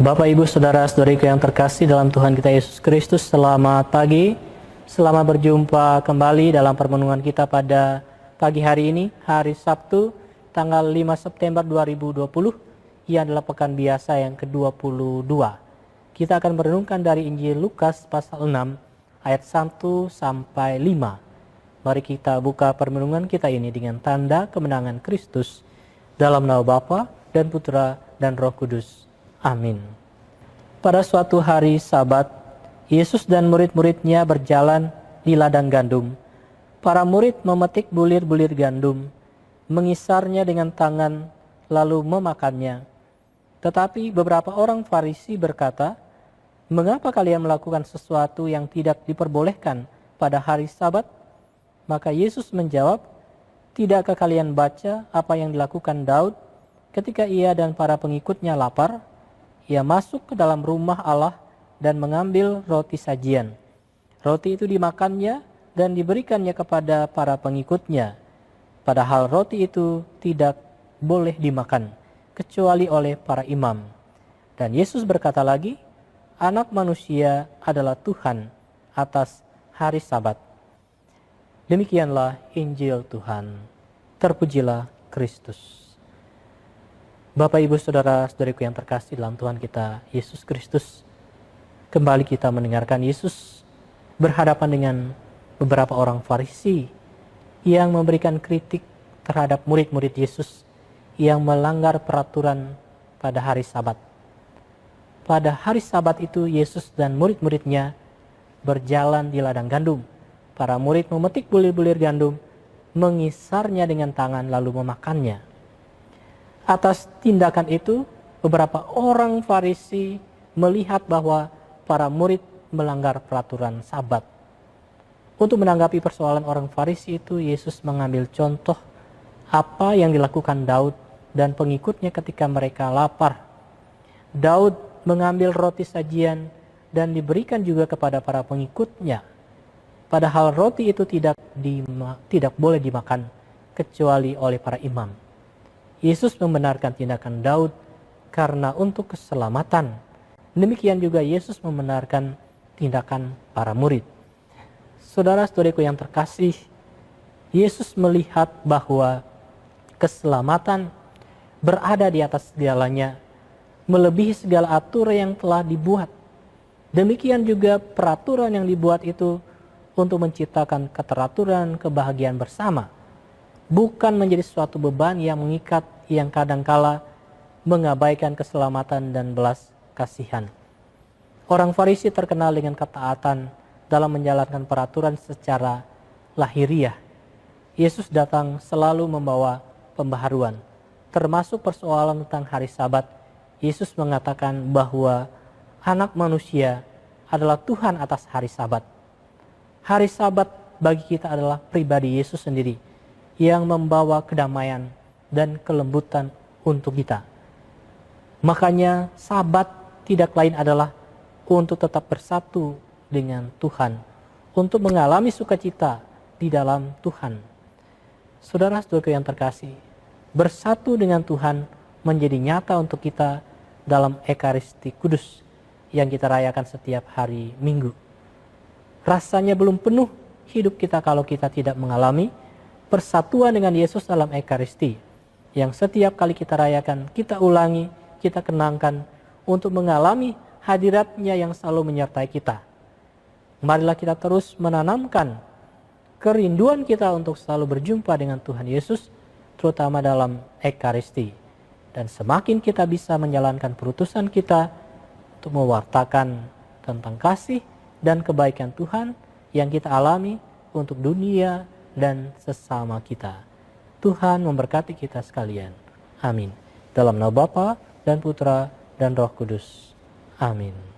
Bapak, Ibu, Saudara-saudariku yang terkasih dalam Tuhan kita Yesus Kristus, selamat pagi. Selamat berjumpa kembali dalam permenungan kita pada pagi hari ini, hari Sabtu, tanggal 5 September 2020, yang adalah pekan biasa yang ke-22. Kita akan merenungkan dari Injil Lukas pasal 6, ayat 1 sampai 5. Mari kita buka permenungan kita ini dengan tanda kemenangan Kristus dalam nama Bapa dan Putra dan Roh Kudus. Amin. Pada suatu hari Sabat, Yesus dan murid-muridnya berjalan di ladang gandum. Para murid memetik bulir-bulir gandum, mengisarnya dengan tangan, lalu memakannya. Tetapi beberapa orang Farisi berkata, "Mengapa kalian melakukan sesuatu yang tidak diperbolehkan pada hari Sabat?" Maka Yesus menjawab, "Tidakkah kalian baca apa yang dilakukan Daud ketika ia dan para pengikutnya lapar? Ia masuk ke dalam rumah Allah dan mengambil roti sajian. Roti itu dimakannya dan diberikannya kepada para pengikutnya. Padahal roti itu tidak boleh dimakan, kecuali oleh para imam." Dan Yesus berkata lagi, "Anak manusia adalah Tuhan atas hari Sabat." Demikianlah Injil Tuhan. Terpujilah Kristus. Bapak, Ibu, Saudara-saudariku yang terkasih dalam Tuhan kita Yesus Kristus, kembali kita mendengarkan Yesus berhadapan dengan beberapa orang Farisi yang memberikan kritik terhadap murid-murid Yesus yang melanggar peraturan pada hari Sabat. Pada hari Sabat itu Yesus dan murid-muridnya berjalan di ladang gandum. Para murid memetik bulir-bulir gandum, mengisarnya dengan tangan lalu memakannya. Atas tindakan itu, beberapa orang Farisi melihat bahwa para murid melanggar peraturan Sabat. Untuk menanggapi persoalan orang Farisi itu, Yesus mengambil contoh apa yang dilakukan Daud dan pengikutnya ketika mereka lapar. Daud mengambil roti sajian dan diberikan juga kepada para pengikutnya. Padahal roti itu tidak boleh dimakan kecuali oleh para imam. Yesus membenarkan tindakan Daud karena untuk keselamatan. Demikian juga Yesus membenarkan tindakan para murid. Saudara-saudariku yang terkasih, Yesus melihat bahwa keselamatan berada di atas segalanya, melebihi segala aturan yang telah dibuat. Demikian juga peraturan yang dibuat itu untuk menciptakan keteraturan, kebahagiaan bersama, bukan menjadi suatu beban yang mengikat, yang kadangkala mengabaikan keselamatan dan belas kasihan. Orang Farisi terkenal dengan ketaatan dalam menjalankan peraturan secara lahiriah. Yesus datang selalu membawa pembaharuan, termasuk persoalan tentang hari Sabat. Yesus mengatakan bahwa Anak manusia adalah Tuhan atas hari Sabat. Hari Sabat bagi kita adalah pribadi Yesus sendiri yang membawa kedamaian dan kelembutan untuk kita. Makanya Sabat tidak lain adalah untuk tetap bersatu dengan Tuhan, untuk mengalami sukacita di dalam Tuhan. Saudara-saudaraku yang terkasih, bersatu dengan Tuhan menjadi nyata untuk kita dalam Ekaristi Kudus yang kita rayakan setiap hari Minggu. Rasanya belum penuh hidup kita kalau kita tidak mengalami persatuan dengan Yesus dalam Ekaristi, yang setiap kali kita rayakan, kita ulangi, kita kenangkan untuk mengalami hadiratnya yang selalu menyertai kita. Marilah kita terus menanamkan kerinduan kita untuk selalu berjumpa dengan Tuhan Yesus, terutama dalam Ekaristi. Dan semakin kita bisa menjalankan perutusan kita untuk mewartakan tentang kasih dan kebaikan Tuhan yang kita alami untuk dunia dan sesama kita. Tuhan memberkati kita sekalian. Amin. Dalam nama Bapa dan Putra dan Roh Kudus. Amin.